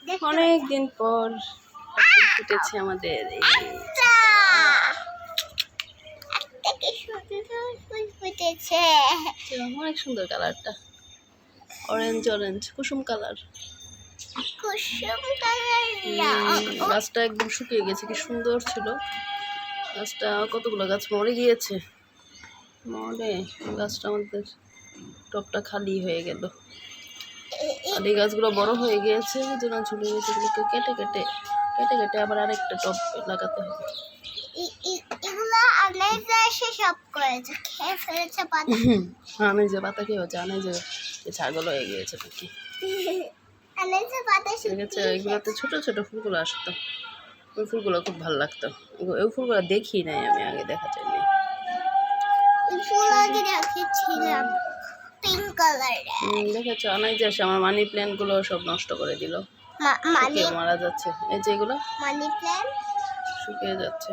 দেখো অনেক দিন পর ফুল ফুটেছে আমাদের অনেক সুন্দর কালারটা, অরেঞ্জ অরেঞ্জ কুসুম কালার। গাছটা একদম শুকিয়ে গেছে, কি সুন্দর ছিল গাছটা। কতগুলো গাছ মরে গিয়েছে, মরে গাছটা আমাদের টপটা খালি হয়ে গেল। আর এই গাছগুলো বড় হয়ে গিয়েছে, যেন ঝুলে গেছে, এগুলোকে কেটে কেটে কেটে কেটে আবার আরেকটা টপ লাগাতে হবে। আমি যে পাতা খেয়েছে, আমি যে ছাগল হয়ে গিয়েছে নাকি। এগুলোতে ছোট ছোট ফুলগুলো আসতো, ওই ফুলগুলো খুব ভালো লাগতো। ওই ফুলগুলো দেখি নাই আমি, আগে দেখা যায়নি। দেখেছ অনেক যে আমার মানি প্ল্যান্ট গুলো সব নষ্ট করে দিল, মারা যাচ্ছে। এই যে এগুলো মানি প্ল্যান্ট শুকিয়ে যাচ্ছে।